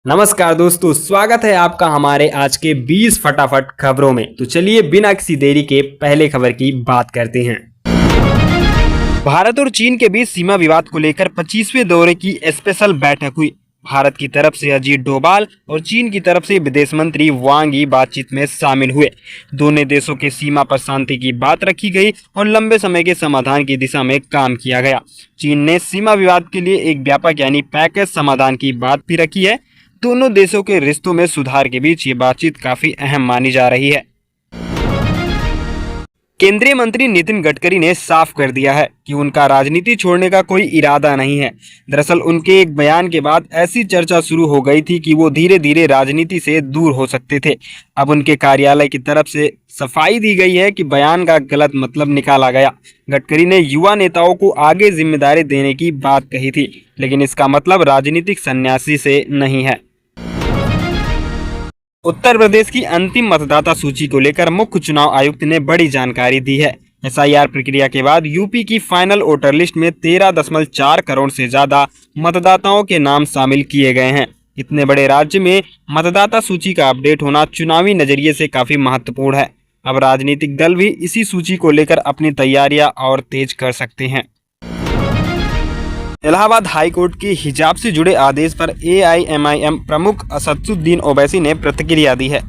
नमस्कार दोस्तों, स्वागत है आपका हमारे आज के 20 फटाफट खबरों में। तो चलिए बिना किसी देरी के पहले खबर की बात करते हैं। भारत और चीन के बीच सीमा विवाद को लेकर 25वें दौरे की स्पेशल बैठक हुई। भारत की तरफ से अजीत डोभाल और चीन की तरफ से विदेश मंत्री वांग यी बातचीत में शामिल हुए। दोनों देशों के सीमा पर शांति की बात रखी गई और लंबे समय के समाधान की दिशा में काम किया गया। चीन ने सीमा विवाद के लिए एक व्यापक यानी पैकेज समाधान की बात भी रखी है। दोनों देशों के रिश्तों में सुधार के बीच ये बातचीत काफी अहम मानी जा रही है। केंद्रीय मंत्री नितिन गडकरी ने साफ कर दिया है कि उनका राजनीति छोड़ने का कोई इरादा नहीं है। दरअसल उनके एक बयान के बाद ऐसी चर्चा शुरू हो गई थी कि वो धीरे धीरे राजनीति से दूर हो सकते थे। अब उनके कार्यालय की तरफ से सफाई दी गई है कि बयान का गलत मतलब निकाला गया। गडकरी ने युवा नेताओं को आगे जिम्मेदारी देने की बात कही थी, लेकिन इसका मतलब राजनीतिक सन्यासी से नहीं है। उत्तर प्रदेश की अंतिम मतदाता सूची को लेकर मुख्य चुनाव आयुक्त ने बड़ी जानकारी दी है। एसआईआर प्रक्रिया के बाद यूपी की फाइनल वोटर लिस्ट में 13.4 करोड़ से ज्यादा मतदाताओं के नाम शामिल किए गए हैं। इतने बड़े राज्य में मतदाता सूची का अपडेट होना चुनावी नजरिए से काफी महत्वपूर्ण है। अब राजनीतिक दल भी इसी सूची को लेकर अपनी तैयारियां और तेज कर सकते हैं। इलाहाबाद हाईकोर्ट के हिजाब से जुड़े आदेश पर एआईएमआईएम प्रमुख असदुद्दीन ओवैसी ने प्रतिक्रिया दी है।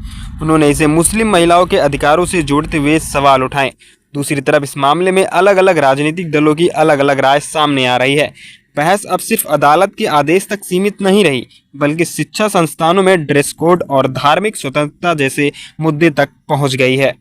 उन्होंने इसे मुस्लिम महिलाओं के अधिकारों से जोड़ते हुए सवाल उठाए। दूसरी तरफ इस मामले में अलग अलग राजनीतिक दलों की अलग अलग राय सामने आ रही है। बहस अब सिर्फ अदालत के आदेश तक सीमित नहीं रही, बल्कि शिक्षा संस्थानों में ड्रेस कोड और धार्मिक स्वतंत्रता जैसे मुद्दे तक पहुंच गई है।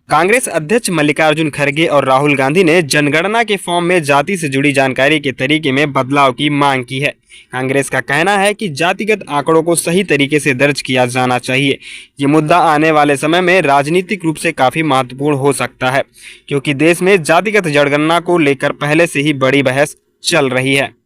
कांग्रेस अध्यक्ष मल्लिकार्जुन खड़गे और राहुल गांधी ने जनगणना के फॉर्म में जाति से जुड़ी जानकारी के तरीके में बदलाव की मांग की है। कांग्रेस का कहना है कि जातिगत आंकड़ों को सही तरीके से दर्ज किया जाना चाहिए। ये मुद्दा आने वाले समय में राजनीतिक रूप से काफी महत्वपूर्ण हो सकता है, क्योंकि देश में जातिगत जनगणना को लेकर पहले से ही बड़ी बहस चल रही है।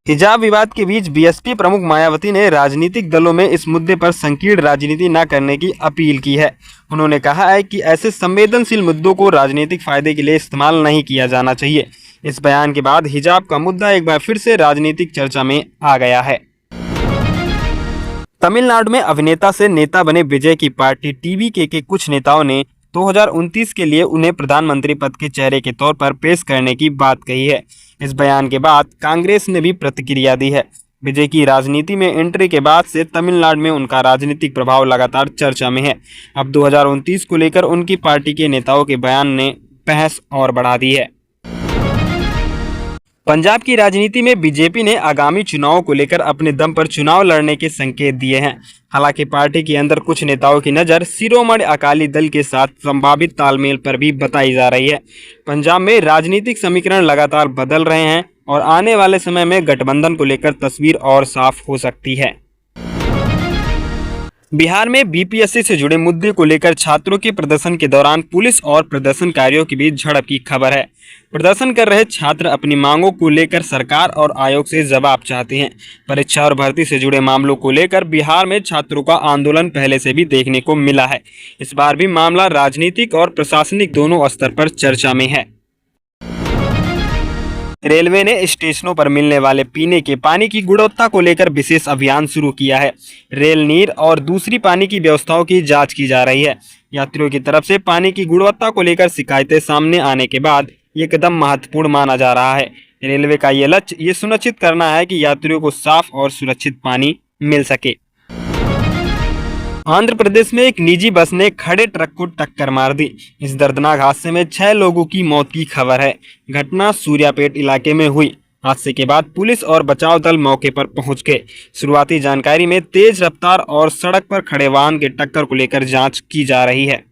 हिजाब विवाद के बीच बीएसपी प्रमुख मायावती ने राजनीतिक दलों में इस मुद्दे पर संकीर्ण राजनीति न करने की अपील की है। उन्होंने कहा है कि ऐसे संवेदनशील मुद्दों को राजनीतिक फायदे के लिए इस्तेमाल नहीं किया जाना चाहिए। इस बयान के बाद हिजाब का मुद्दा एक बार फिर से राजनीतिक चर्चा में आ गया है। तमिलनाडु में अभिनेता से नेता बने विजय की पार्टी टीवीके के कुछ नेताओं ने 2029 के लिए उन्हें प्रधानमंत्री पद के चेहरे के तौर पर पेश करने की बात कही है। इस बयान के बाद कांग्रेस ने भी प्रतिक्रिया दी है। विजय की राजनीति में एंट्री के बाद से तमिलनाडु में उनका राजनीतिक प्रभाव लगातार चर्चा में है। अब 2029 को लेकर उनकी पार्टी के नेताओं के बयान ने बहस और बढ़ा दी है। पंजाब की राजनीति में बीजेपी ने आगामी चुनावों को लेकर अपने दम पर चुनाव लड़ने के संकेत दिए हैं। हालांकि पार्टी के अंदर कुछ नेताओं की नज़र शिरोमणि अकाली दल के साथ संभावित तालमेल पर भी बताई जा रही है। पंजाब में राजनीतिक समीकरण लगातार बदल रहे हैं और आने वाले समय में गठबंधन को लेकर तस्वीर और साफ हो सकती है। बिहार में बीपीएससी से जुड़े मुद्दे को लेकर छात्रों के प्रदर्शन के दौरान पुलिस और प्रदर्शनकारियों के बीच झड़प की खबर है। प्रदर्शन कर रहे छात्र अपनी मांगों को लेकर सरकार और आयोग से जवाब चाहते हैं। परीक्षा और भर्ती से जुड़े मामलों को लेकर बिहार में छात्रों का आंदोलन पहले से भी देखने को मिला है। इस बार भी मामला राजनीतिक और प्रशासनिक दोनों स्तर पर चर्चा में है। रेलवे ने स्टेशनों पर मिलने वाले पीने के पानी की गुणवत्ता को लेकर विशेष अभियान शुरू किया है। रेल नीर और दूसरी पानी की व्यवस्थाओं की जांच की जा रही है। यात्रियों की तरफ से पानी की गुणवत्ता को लेकर शिकायतें सामने आने के बाद ये कदम महत्वपूर्ण माना जा रहा है। रेलवे का ये लक्ष्य ये सुनिश्चित करना है कि यात्रियों को साफ और सुरक्षित पानी मिल सके। आंध्र प्रदेश में एक निजी बस ने खड़े ट्रक को टक्कर मार दी। इस दर्दनाक हादसे में 6 लोगों की मौत की खबर है। घटना सूर्यापेट इलाके में हुई। हादसे के बाद पुलिस और बचाव दल मौके पर पहुंच गए। शुरुआती जानकारी में तेज रफ्तार और सड़क पर खड़े वाहन के टक्कर को लेकर जांच की जा रही है।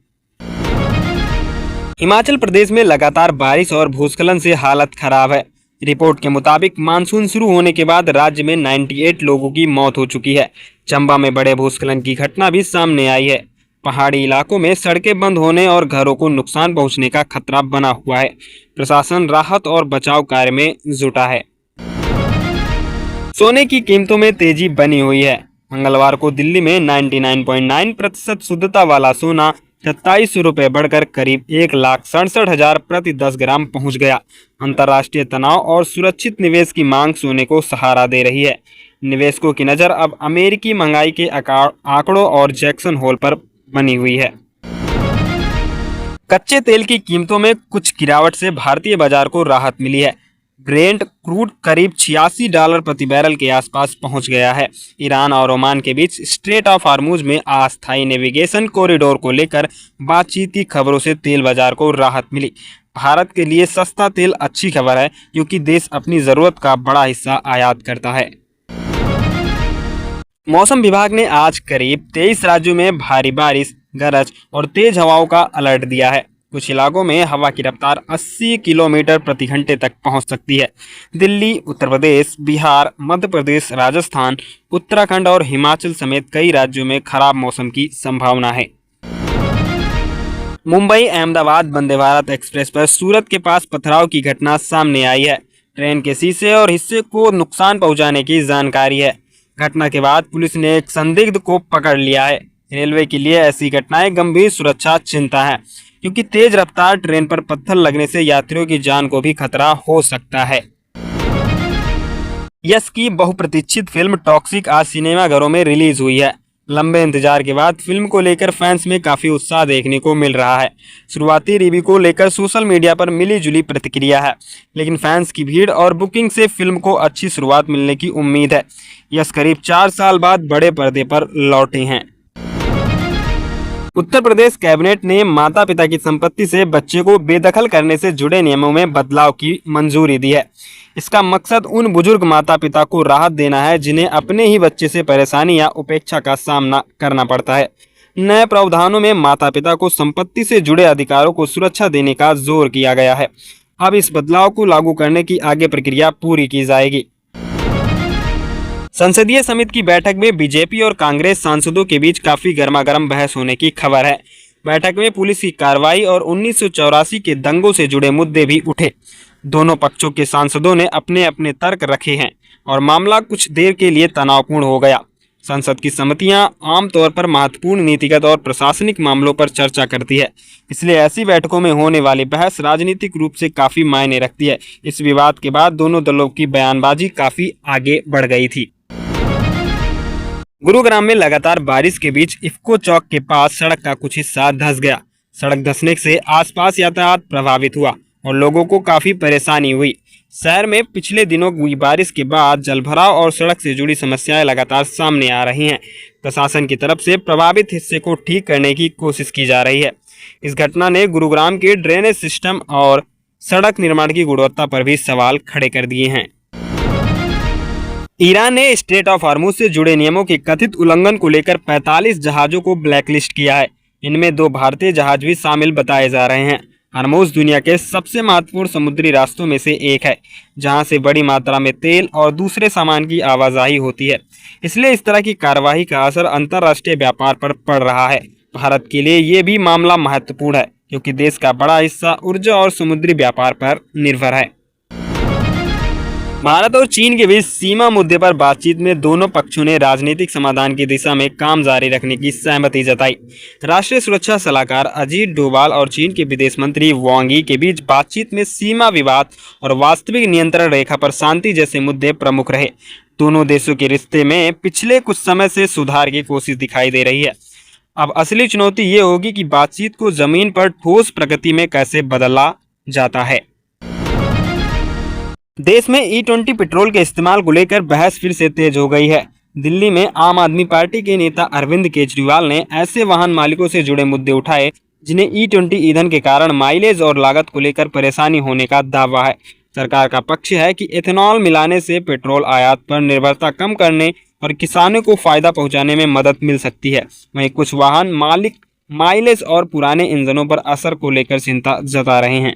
हिमाचल प्रदेश में लगातार बारिश और भूस्खलन से हालत खराब है। रिपोर्ट के मुताबिक मानसून शुरू होने के बाद राज्य में 98 लोगों की मौत हो चुकी है। चंबा में बड़े भूस्खलन की घटना भी सामने आई है। पहाड़ी इलाकों में सड़कें बंद होने और घरों को नुकसान पहुंचने का खतरा बना हुआ है। प्रशासन राहत और बचाव कार्य में जुटा है। सोने की कीमतों में तेजी बनी हुई है। मंगलवार को दिल्ली में 99.9% शुद्धता वाला सोना ₹2700 बढ़कर करीब 1,67,000 प्रति 10 ग्राम पहुंच गया। अंतर्राष्ट्रीय तनाव और सुरक्षित निवेश की मांग सोने को सहारा दे रही है। निवेशकों की नज़र अब अमेरिकी महंगाई के आंकड़ों और जैक्सन होल पर बनी हुई है। कच्चे तेल की कीमतों में कुछ गिरावट से भारतीय बाजार को राहत मिली है। ब्रेंट क्रूड करीब $86 प्रति बैरल के आसपास पहुंच गया है। ईरान और ओमान के बीच स्ट्रेट ऑफ हार्मुज में अस्थायी नेविगेशन कॉरिडोर को लेकर बातचीत की खबरों से तेल बाजार को राहत मिली। भारत के लिए सस्ता तेल अच्छी खबर है, क्योंकि देश अपनी ज़रूरत का बड़ा हिस्सा आयात करता है। मौसम विभाग ने आज करीब 23 राज्यों में भारी बारिश, गरज और तेज हवाओं का अलर्ट दिया है। कुछ इलाकों में हवा की रफ्तार 80 किलोमीटर प्रति घंटे तक पहुंच सकती है। दिल्ली, उत्तर प्रदेश, बिहार, मध्य प्रदेश, राजस्थान, उत्तराखंड और हिमाचल समेत कई राज्यों में खराब मौसम की संभावना है। मुंबई अहमदाबाद वंदे भारत एक्सप्रेस पर सूरत के पास पथराव की घटना सामने आई है। ट्रेन के शीशे और हिस्से को नुकसान पहुंचाने की जानकारी है। घटना के बाद पुलिस ने एक संदिग्ध को पकड़ लिया है। रेलवे के लिए ऐसी घटनाएं गंभीर सुरक्षा चिंता है, क्योंकि तेज रफ्तार ट्रेन पर पत्थर लगने से यात्रियों की जान को भी खतरा हो सकता है। यश की बहुप्रतीक्षित फिल्म टॉक्सिक आज सिनेमाघरों में रिलीज हुई है। लंबे इंतजार के बाद फिल्म को लेकर फैंस में काफी उत्साह देखने को मिल रहा है। शुरुआती रिव्यू को लेकर सोशल मीडिया पर मिली जुली प्रतिक्रिया है, लेकिन फैंस की भीड़ और बुकिंग से फिल्म को अच्छी शुरुआत मिलने की उम्मीद है। यश करीब 4 साल बाद बड़े पर्दे पर लौटे हैं। उत्तर प्रदेश कैबिनेट ने माता पिता की संपत्ति से बच्चे को बेदखल करने से जुड़े नियमों में बदलाव की मंजूरी दी है। इसका मकसद उन बुजुर्ग माता पिता को राहत देना है जिन्हें अपने ही बच्चे से परेशानी या उपेक्षा का सामना करना पड़ता है। नए प्रावधानों में माता पिता को संपत्ति से जुड़े अधिकारों को सुरक्षा देने का जोर किया गया है। अब इस बदलाव को लागू करने की आगे प्रक्रिया पूरी की जाएगी। संसदीय समिति की बैठक में बीजेपी और कांग्रेस सांसदों के बीच काफी गर्मागर्म बहस होने की खबर है। बैठक में पुलिस की कार्रवाई और 1984 के दंगों से जुड़े मुद्दे भी उठे। दोनों पक्षों के सांसदों ने अपने अपने तर्क रखे हैं और मामला कुछ देर के लिए तनावपूर्ण हो गया। संसद की समितियां आमतौर पर महत्वपूर्ण नीतिगत और प्रशासनिक मामलों पर चर्चा करती है, इसलिए ऐसी बैठकों में होने वाली बहस राजनीतिक रूप से काफी मायने रखती है। इस विवाद के बाद दोनों दलों की बयानबाजी काफी आगे बढ़ गई थी। गुरुग्राम में लगातार बारिश के बीच इफ्को चौक के पास सड़क का कुछ हिस्सा धंस गया। सड़क धंसने से आसपास यातायात प्रभावित हुआ और लोगों को काफी परेशानी हुई। शहर में पिछले दिनों हुई बारिश के बाद जलभराव और सड़क से जुड़ी समस्याएं लगातार सामने आ रही हैं। प्रशासन की तरफ से प्रभावित हिस्से को ठीक करने की कोशिश की जा रही है। इस घटना ने गुरुग्राम के ड्रेनेज सिस्टम और सड़क निर्माण की गुणवत्ता पर भी सवाल खड़े कर दिए हैं। ईरान ने स्ट्रेट ऑफ हार्मुज से जुड़े नियमों के कथित उल्लंघन को लेकर 45 जहाजों को ब्लैकलिस्ट किया है। इनमें 2 भारतीय जहाज भी शामिल बताए जा रहे हैं। हार्मुज दुनिया के सबसे महत्वपूर्ण समुद्री रास्तों में से एक है, जहां से बड़ी मात्रा में तेल और दूसरे सामान की आवाजाही होती है। इसलिए इस तरह की कार्यवाही का असर अंतर्राष्ट्रीय व्यापार पर पड़ रहा है। भारत के लिए ये भी मामला महत्वपूर्ण है, क्योंकि देश का बड़ा हिस्सा ऊर्जा और समुद्री व्यापार पर निर्भर है। भारत और चीन के बीच सीमा मुद्दे पर बातचीत में दोनों पक्षों ने राजनीतिक समाधान की दिशा में काम जारी रखने की सहमति जताई। राष्ट्रीय सुरक्षा सलाहकार अजीत डोभाल और चीन के विदेश मंत्री वांग यी के बीच बातचीत में सीमा विवाद और वास्तविक नियंत्रण रेखा पर शांति जैसे मुद्दे प्रमुख रहे। दोनों देशों के रिश्ते में पिछले कुछ समय से सुधार की कोशिश दिखाई दे रही है। अब असली चुनौती ये होगी कि बातचीत को जमीन पर ठोस प्रगति में कैसे बदला जाता है। देश में E20 पेट्रोल के इस्तेमाल को लेकर बहस फिर से तेज हो गई है। दिल्ली में आम आदमी पार्टी के नेता अरविंद केजरीवाल ने ऐसे वाहन मालिकों से जुड़े मुद्दे उठाए जिन्हें E20 ईंधन के कारण माइलेज और लागत को लेकर परेशानी होने का दावा है। सरकार का पक्ष है कि एथेनॉल मिलाने से पेट्रोल आयात पर निर्भरता कम करने और किसानों को फायदा पहुंचाने में मदद मिल सकती है। वहीं कुछ वाहन मालिक माइलेज और पुराने इंजनों पर असर को लेकर चिंता जता रहे हैं।